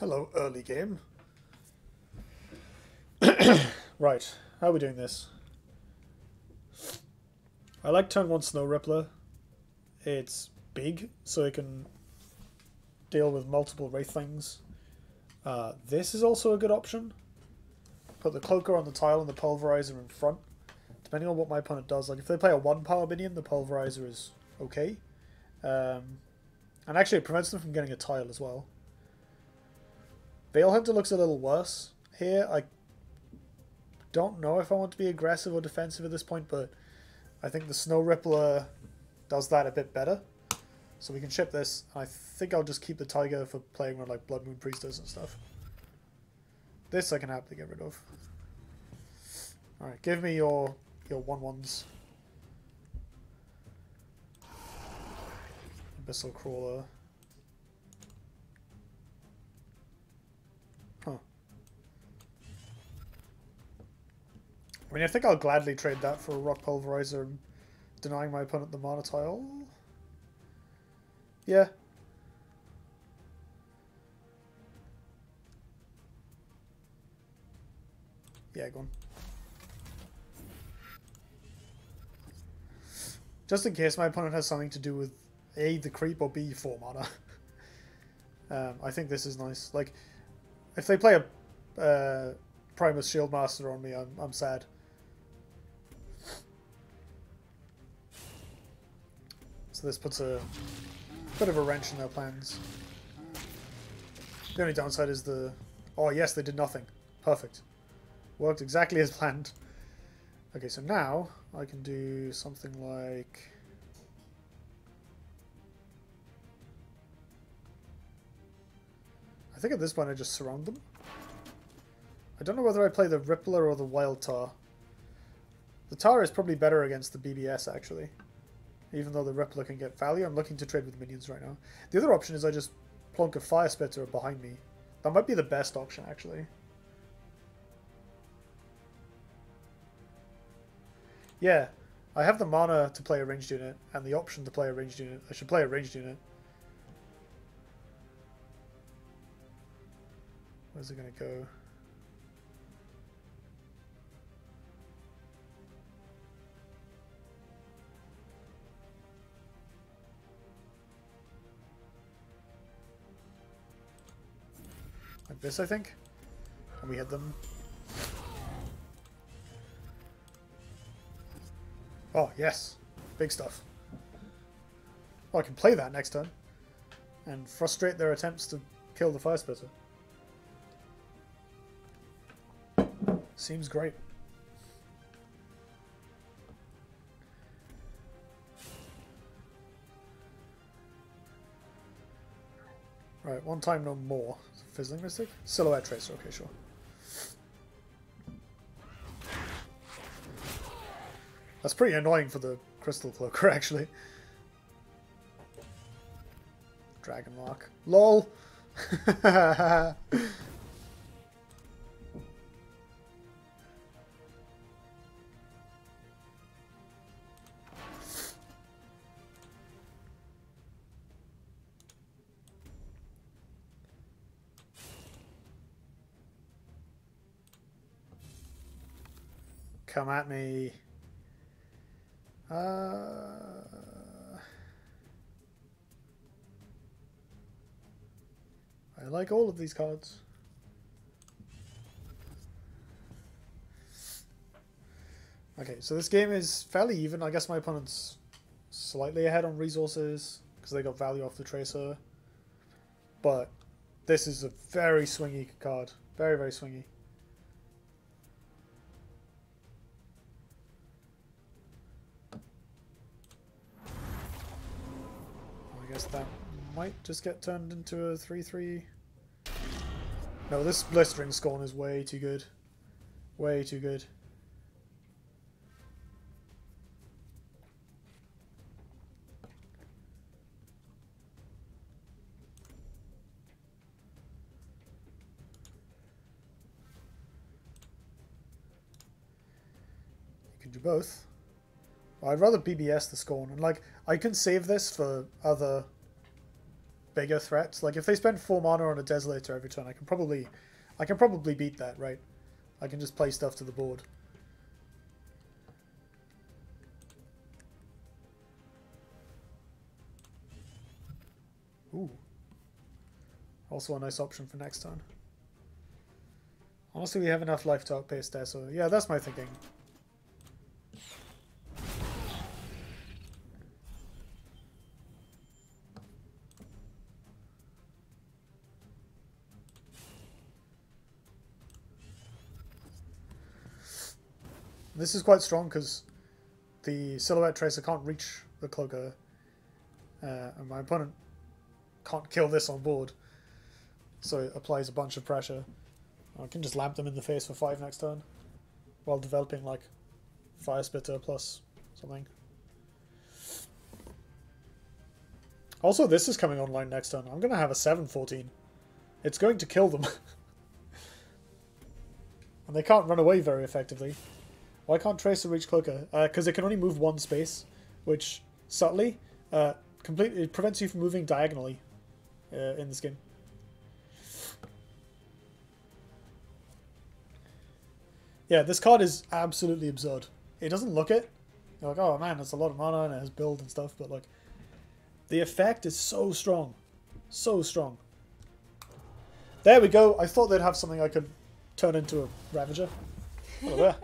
Hello, early game. Right, how are we doing this? I like turn 1 Snow Rippler. It's big, so it can deal with multiple Wraith things. This is also a good option. Put the Cloaker on the tile and the Pulverizer in front. Depending on what my opponent does. Like, if they play a 1 power minion, the Pulverizer is okay. And actually, it prevents them from getting a tile as well. Bale Hunter looks a little worse here. I don't know if I want to be aggressive or defensive at this point, but I think the Snow Rippler does that a bit better. So we can ship this. I think I'll just keep the Tiger for playing with like Blood Moon Priestess and stuff. This I can happily get rid of. Alright, give me your 1/1s. Abyssal Crawler. Huh. I mean, I think I'll gladly trade that for a Rock Pulverizer and denying my opponent the mana tile. Yeah. Yeah, go on. Just in case my opponent has something to do with A, the creep, or B, 4 mana. I think this is nice. Like, if they play a Primus Shieldmaster on me, I'm sad. So this puts a bit of a wrench in their plans. The only downside is the... Oh yes, they did nothing. Perfect. Worked exactly as planned. Okay, so now I can do something like... I think at this point I just surround them. I don't know whether I play the Rippler or the Wild Tar. The Tar is probably better against the BBS, actually. Even though the Rippler can get value, I'm looking to trade with minions right now. The other option is I just plonk a Fire Spitter behind me. That might be the best option, actually. Yeah, I have the mana to play a ranged unit, and the option to play a ranged unit. I should play a ranged unit. Where's it going to go? Like this, I think. And we hit them. Oh, yes. Big stuff. Oh, I can play that next turn. And frustrate their attempts to kill the Fire Spitter. Seems great. Right, one time no more. Fizzling Mystic? Silhouette Tracer, okay, sure. That's pretty annoying for the Crystal Cloaker, actually. Dragon Lock. LOL! Come at me. I like all of these cards. Okay, so this game is fairly even. I guess my opponent's slightly ahead on resources because they got value off the Tracer. But this is a very swingy card. Very, very swingy. I guess that might just get turned into a 3/3. No, this Blistering Scorn is way too good. Way too good. You can do both. I'd rather BBS the Scorn. And like, I can save this for other bigger threats. Like if they spend 4 mana on a Desolator every turn, I can probably beat that, right? I can just play stuff to the board. Ooh. Also a nice option for next turn. Honestly, we have enough life to outpace there, so yeah, that's my thinking. This is quite strong because the Silhouette Tracer can't reach the Cloaker, and my opponent can't kill this on board, so it applies a bunch of pressure. I can just lamp them in the face for 5 next turn, while developing like Fire Spitter plus something. Also, this is coming online next turn. I'm going to have a 7/14. It's going to kill them. And they can't run away very effectively. Why can't Tracer reach Cloaker? Because it can only move 1 space, which subtly completely prevents you from moving diagonally in this game. Yeah, this card is absolutely absurd. It doesn't look it. You're like, oh man, that's a lot of mana and it has build and stuff, but like, the effect is so strong. So strong. There we go. I thought they'd have something I could turn into a Ravager. Hello there.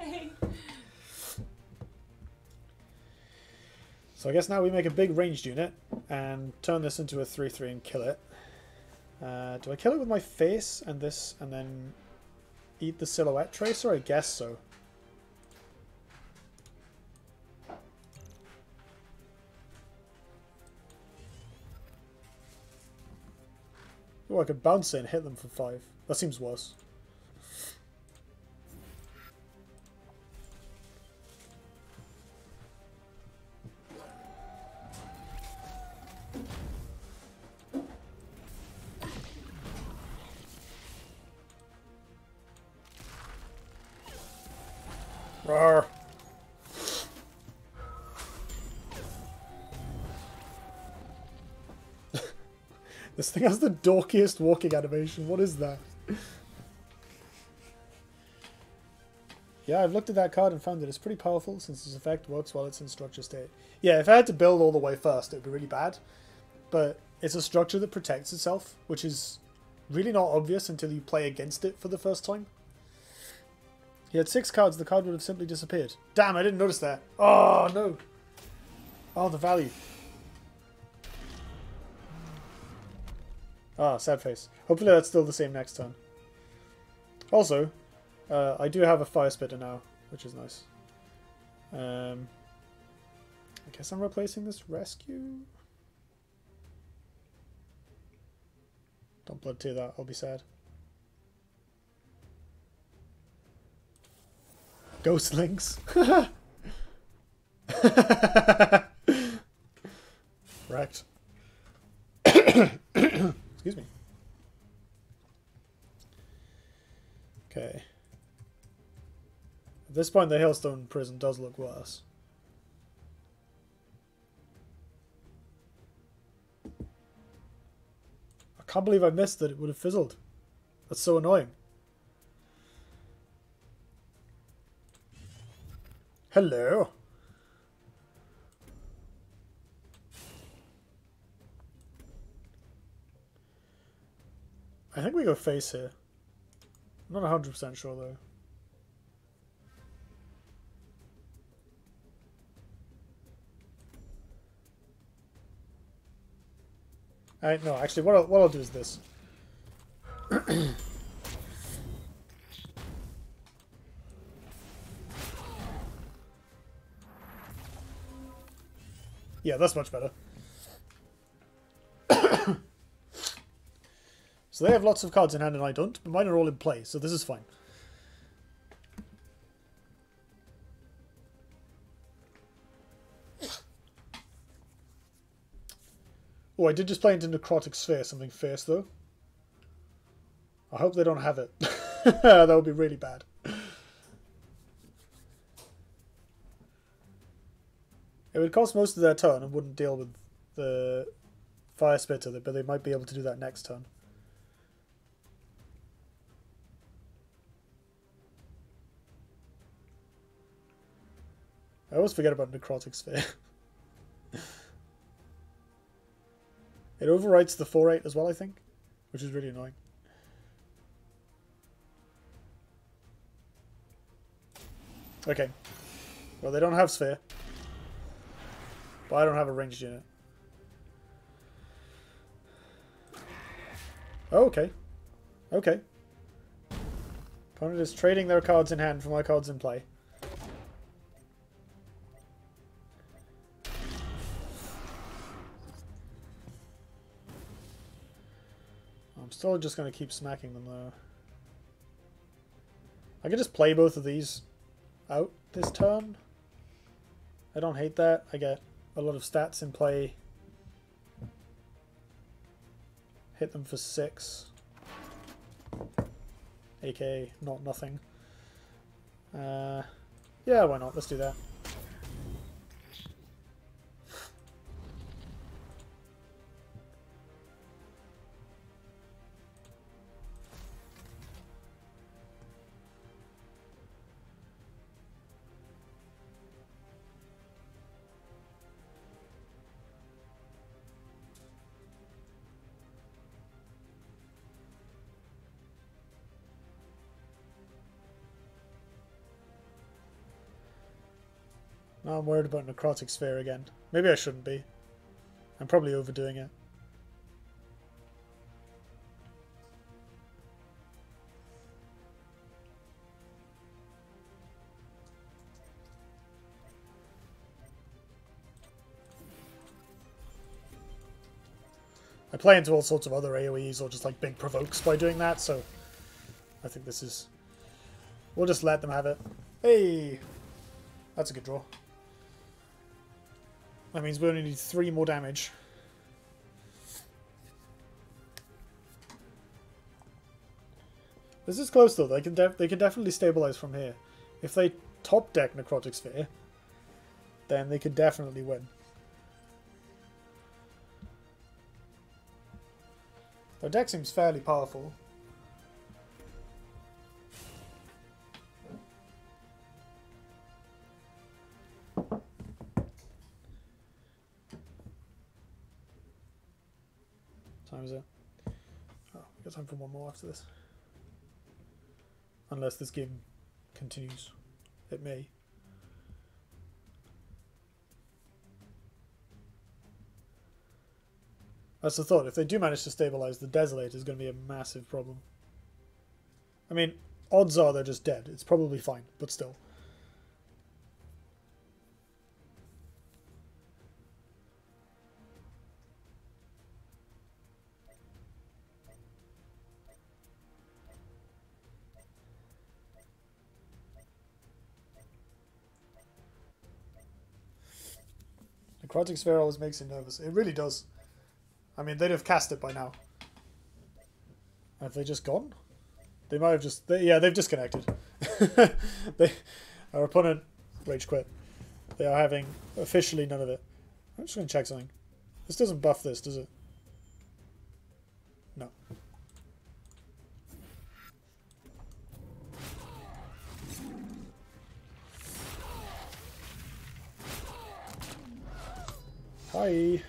So I guess now we make a big ranged unit and turn this into a 3/3 and kill it. Do I kill it with my face and this and then eat the Silhouette Tracer? I guess so. Oh, I could bounce it and hit them for 5. That seems worse. Rawr. This thing has the dorkiest walking animation. What is that? Yeah, I've looked at that card and found that it's pretty powerful since this effect works while it's in structure state. Yeah, if I had to build all the way first, it would be really bad. But it's a structure that protects itself, which is really not obvious until you play against it for the first time. He had 6 cards, the card would have simply disappeared. Damn, I didn't notice that. Oh, no. Oh, the value. Ah, sad face. Hopefully that's still the same next turn. Also, I do have a Fire Spitter now, which is nice. I guess I'm replacing this rescue. Don't blood tear that, I'll be sad. Ghost Links. Wrecked. Excuse me. Okay. At this point, the Hailstone Prison does look worse. I can't believe I missed that it would have fizzled. That's so annoying. Hello. I think we go face here. I'm not 100% sure though. No, actually, what I'll do is this. Yeah, that's much better. So they have lots of cards in hand and I don't, but mine are all in play, so this is fine. Oh, I did just play into Necrotic Sphere, something fierce though. I hope they don't have it. That would be really bad. It would cost most of their turn and wouldn't deal with the Fire Spitter, but they might be able to do that next turn. I always forget about Necrotic Sphere. It overwrites the 4/8 as well, I think, which is really annoying. Okay. Well, they don't have Sphere. But I don't have a ranged unit. Oh, okay. Okay. Opponent is trading their cards in hand for my cards in play. I'm still just going to keep smacking them though. I could just play both of these out this turn. I don't hate that. I get a lot of stats in play. Hit them for 6. AK, not nothing. Yeah, why not? Let's do that. Now I'm worried about Necrotic Sphere again. Maybe I shouldn't be. I'm probably overdoing it. I play into all sorts of other AoEs or just like big provokes by doing that, so I think this is... We'll just let them have it. Hey! That's a good draw. That means we only need 3 more damage. This is close though. They can definitely stabilize from here. If they top deck Necrotic Sphere, then they could definitely win. Their deck seems fairly powerful. Time is it? Oh, we got time for one more after this. Unless this game continues. It may. That's the thought. If they do manage to stabilize, the Desolate is going to be a massive problem. I mean, odds are they're just dead. It's probably fine, but still. Necrotic Sphere always makes you nervous. It really does. I mean, they'd have cast it by now. Have they just gone? They might have just... yeah, they've disconnected. Our opponent rage quit. They are having officially none of it. I'm just going to check something. This doesn't buff this, does it? No. Hi.